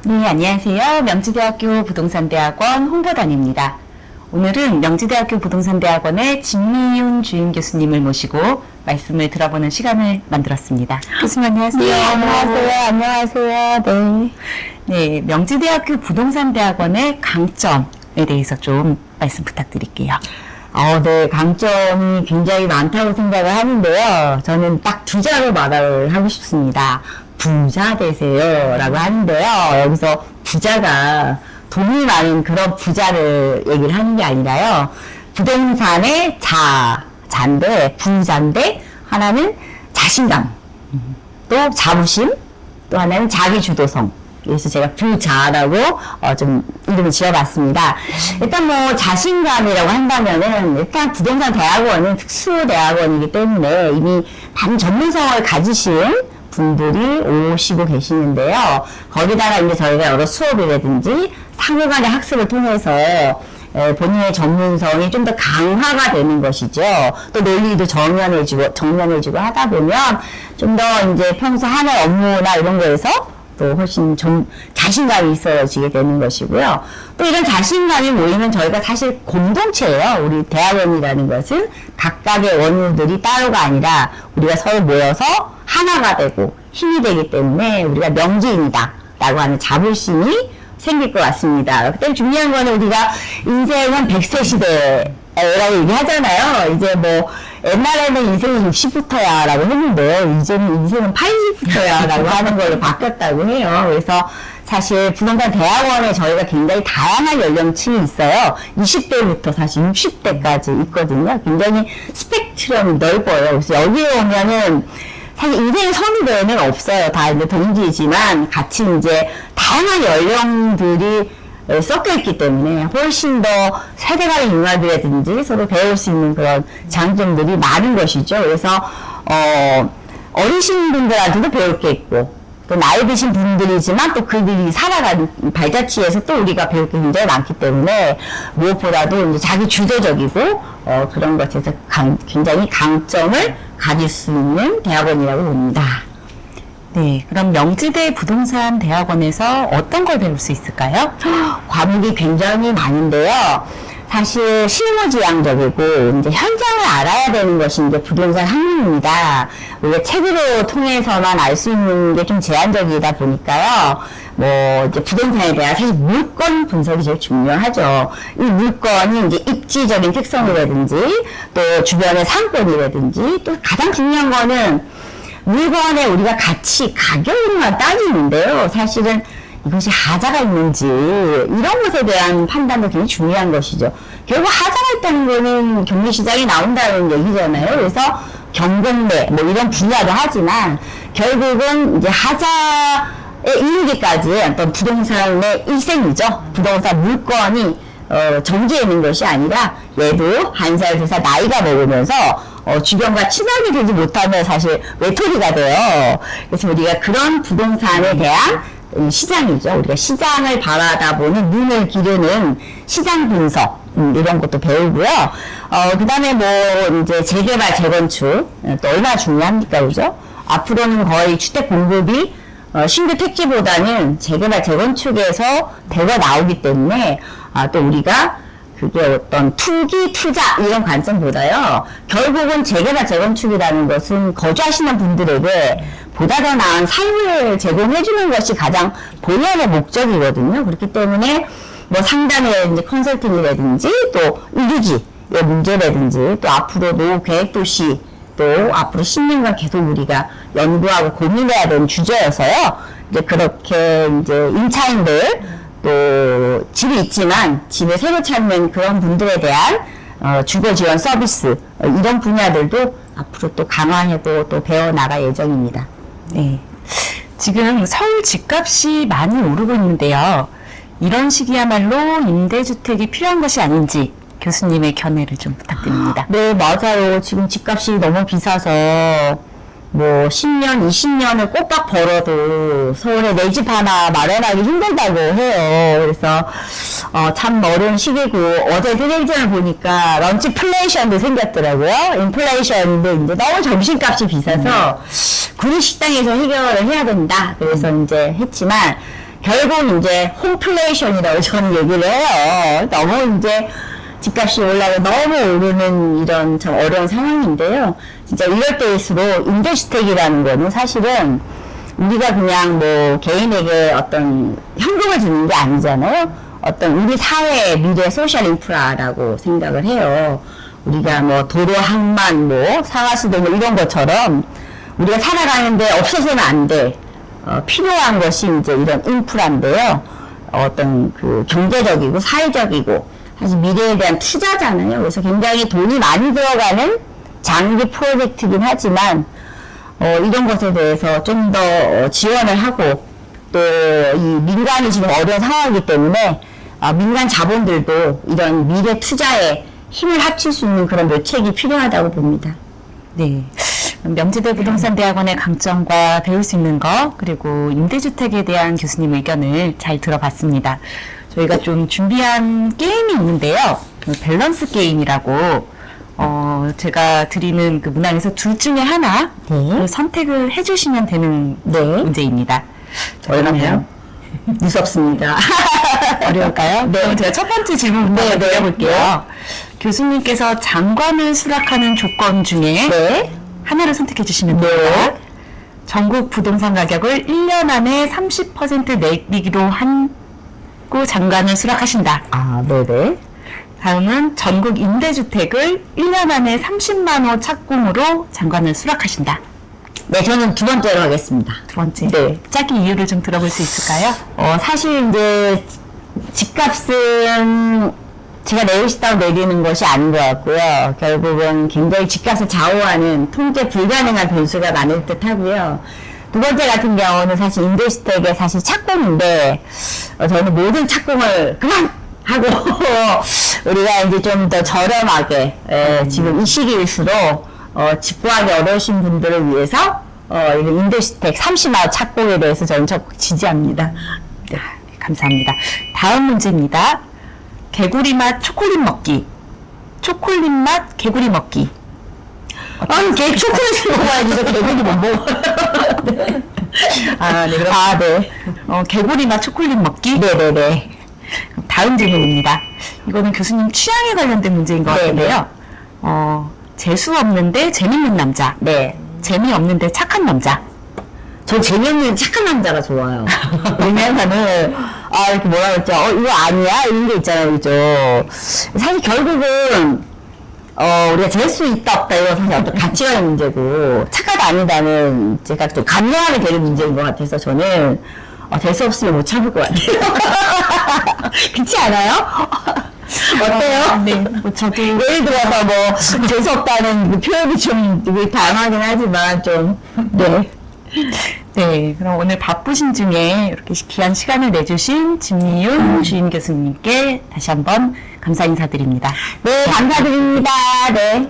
네, 안녕하세요. 명지대학교 부동산대학원 홍보단입니다. 오늘은 명지대학교 부동산대학원의 진미윤 주임 교수님을 모시고 말씀을 들어보는 시간을 만들었습니다. 교수님 안녕하세요. 네, 안녕하세요. 안녕하세요. 네. 네, 명지대학교 부동산대학원의 강점에 대해서 좀 말씀 부탁드릴게요. 네, 강점이 굉장히 많다고 생각을 하는데요. 저는 딱 두 자로 말을 하고 싶습니다. 부자 되세요. 라고 하는데요. 여기서 부자가 돈이 많은 그런 부자를 얘기를 하는 게 아니라요. 부동산의 자인데, 부자인데, 하나는 자신감, 또 자부심, 또 하나는 자기주도성. 그래서 제가 부자라고 좀 이름을 지어봤습니다. 일단 뭐 자신감이라고 한다면은 일단 부동산 대학원은 특수대학원이기 때문에 이미 많은 전문성을 가지신 분들이 오시고 계시는데요. 거기다가 이제 저희가 여러 수업이라든지 상호간의 학습을 통해서 본인의 전문성이 좀 더 강화가 되는 것이죠. 또 논리도 정면해지고 하다 보면 좀 더 이제 평소 하는 업무나 이런 거에서 또 훨씬 좀 자신감이 있어지게 되는 것이고요. 또 이런 자신감이 모이면 저희가 사실 공동체예요. 우리 대학원이라는 것은 각각의 원우들이 따로가 아니라 우리가 서로 모여서 하나가 되고 힘이 되기 때문에 우리가 명지인이다 라고 하는 자부심이 생길 것 같습니다. 그때 중요한 거는 우리가 인생은 100세 시대라고 얘기하잖아요. 이제 뭐 옛날에는 인생이 60부터야 라고 했는데 이제는 인생은 80부터야 라고 하는 걸로 바뀌었다고 해요. 그래서 사실 부동산 대학원에 저희가 굉장히 다양한 연령층이 있어요. 20대부터 사실 60대까지 있거든요. 굉장히 스펙트럼이 넓어요. 그래서 여기에 오면은 사실 인생 선후배는 없어요. 다 이제 동지이지만 같이 이제 다양한 연령들이 섞여 있기 때문에 훨씬 더 세대 간의 융합이라든지 서로 배울 수 있는 그런 장점들이 많은 것이죠. 그래서 어리신 분들한테도 배울 게 있고 또 나이 드신 분들이지만 또 그들이 살아가는 발자취에서 또 우리가 배울 게 굉장히 많기 때문에 무엇보다도 이제 자기 주도적이고 그런 것에서 굉장히 강점을 가질 수 있는 대학원이라고 봅니다. 네, 그럼 명지대 부동산 대학원에서 어떤 걸 배울 수 있을까요? 과목이 굉장히 많은데요. 사실 실무지향적이고 이제 현장을 알아야 되는 것이 이제 부동산 학문입니다. 우리가 책으로 통해서만 알 수 있는 게 좀 제한적이다 보니까요. 뭐 이제 부동산에 대한 사실 물건 분석이 제일 중요하죠. 이 물건이 이제 입지적인 특성이라든지 또 주변의 상권이라든지 또 가장 중요한 거는 물건에 우리가 가격으로만 따지는데요. 사실은 이것이 하자가 있는지 이런 것에 대한 판단도 굉장히 중요한 것이죠. 결국 하자가 있다는 거는 경매시장에 나온다는 얘기잖아요. 그래서 경공매 뭐 이런 분야도 하지만 결국은 이제 하자에 이르기까지 어떤 부동산의 일생이죠. 부동산 물건이 정지해 있는 것이 아니라 얘도 한 살, 두 살 나이가 먹으면서 주변과 친하게 되지 못하면 사실 외톨이가 돼요. 그래서 우리가 그런 부동산에 대한 시장이죠. 우리가 시장을 바라다보는 눈을 기르는 시장 분석 이런 것도 배우고요. 그 다음에 뭐 이제 재개발, 재건축 또 얼마나 중요합니까, 그죠? 앞으로는 거의 주택 공급이 신규 택지보다는 재개발, 재건축에서 대거 나오기 때문에 또 우리가 그게 어떤 투기, 투자 이런 관점보다요. 결국은 재개발, 재건축이라는 것은 거주하시는 분들에게 보다 더 나은 삶을 제공해주는 것이 가장 본연의 목적이거든요. 그렇기 때문에 뭐 상담이라든지 컨설팅이라든지 또 이주지의 문제라든지 또 앞으로 노후 계획도시 또 앞으로 10년간 계속 우리가 연구하고 고민해야 되는 주제여서요. 이제 그렇게 이제 임차인들 또 집이 있지만 집에 새로 찾는 그런 분들에 대한 주거 지원 서비스 이런 분야들도 앞으로 또 강화하고 또 배워나갈 예정입니다. 네, 지금 서울 집값이 많이 오르고 있는데요. 이런 시기야말로 임대주택이 필요한 것이 아닌지 교수님의 견해를 좀 부탁드립니다. 네, 맞아요. 지금 집값이 너무 비싸서 뭐 10년, 20년을 꼬박 벌어도 서울에 내 집 하나 마련하기 힘들다고 해요. 그래서 참 어려운 시기고 어제 텔레비전을 보니까 런치플레이션도 생겼더라고요. 인플레이션도 이제 너무 점심값이 비싸서 구리식당에서 해결을 해야 된다. 그래서 이제 했지만 결국 이제 홈플레이션이라고 저는 얘기를 해요. 너무 이제 집값이 올라고 너무 오르는 이런 참 어려운 상황인데요. 진짜 이럴 때일수록 임대주택이라는 거는 사실은 우리가 그냥 뭐 개인에게 어떤 현금을 주는 게 아니잖아요. 어떤 우리 사회의 미래 소셜 인프라라고 생각을 해요. 우리가 뭐 도로, 항만, 뭐 상하수도 뭐 이런 것처럼 우리가 살아가는데 없어서는 안 돼. 필요한 것이 이제 이런 인프라인데요. 어떤 그 경제적이고 사회적이고 사실 미래에 대한 투자잖아요. 그래서 굉장히 돈이 많이 들어가는 장기 프로젝트이긴 하지만 이런 것에 대해서 좀 더 지원을 하고 또 이 민간이 지금 어려운 상황이기 때문에 민간 자본들도 이런 미래 투자에 힘을 합칠 수 있는 그런 묘책이 필요하다고 봅니다. 네. 명지대 부동산대학원의 강점과 배울 수 있는 거, 그리고 임대주택에 대한 교수님 의견을 잘 들어봤습니다. 저희가 좀 준비한 게임이 있는데요. 밸런스 게임이라고, 제가 드리는 그 문항에서 둘 중에 하나 네. 선택을 해주시면 되는 네. 문제입니다. 어렵나요? 무섭습니다. 어려울까요? 네. 그럼 제가 첫 번째 질문부터 네, 네. 드려볼게요. 교수님께서 장관을 수락하는 조건 중에 네. 하나를 선택해 주시면 네. 됩니다. 전국 부동산 가격을 1년 안에 30% 내리기로 하고 장관을 수락하신다. 네네. 다음은 전국 임대주택을 1년 안에 30만 호 착공으로 장관을 수락하신다. 네, 저는 두 번째로 하겠습니다. 두 번째. 네. 짧게 이유를 좀 들어볼 수 있을까요? 사실 이제 집값은 제가 내고 싶다고 내리는 것이 아닌 것 같고요. 결국은 굉장히 집값을 좌우하는 통제 불가능한 변수가 많을 듯 하고요. 두 번째 같은 경우는 사실 임대주택의 사실 착공인데, 저는 모든 착공을 그만하고, 우리가 이제 좀 더 저렴하게, 지금 이 시기일수록, 집 구하기 어려우신 분들을 위해서, 이런 임대주택 30만 착공에 대해서 저는 적극 지지합니다. 네, 감사합니다. 다음 문제입니다. 개구리 맛 초콜릿 먹기. 초콜릿 맛 개구리 먹기. 아니, 개 초콜릿을 먹어야지, 개구리 못 먹어. 네. 네, 그럼. 네. 개구리 맛 초콜릿 먹기. 네네네. 다음 질문입니다. 이거는 교수님 취향에 관련된 문제인 것 네네. 같은데요. 재수 없는데 재밌는 남자. 네. 재미없는데 착한 남자. 전 재미없는 착한 남자가 좋아요. 왜냐면은, 이렇게 뭐라 그랬죠? 이거 아니야? 이런 게 있잖아요, 그죠? 사실 결국은, 우리가 될 수 있다, 없다, 이건 사실 어떤 가치관의 문제고, 착하다, 아니다는 제가 좀 감내하면 되는 문제인 것 같아서 저는, 될 수 없으면 못 참을 것 같아요. 그렇지 않아요? 어때요? 네, 저도. 예를 들어서 뭐, 재수 없다는 그 표현이 좀 되게 다양하긴 하지만 좀, 네. 네, 그럼 오늘 바쁘신 중에 이렇게 귀한 시간을 내주신 진미윤 주임 교수님께 다시 한번 감사 인사드립니다. 네, 감사드립니다. 네.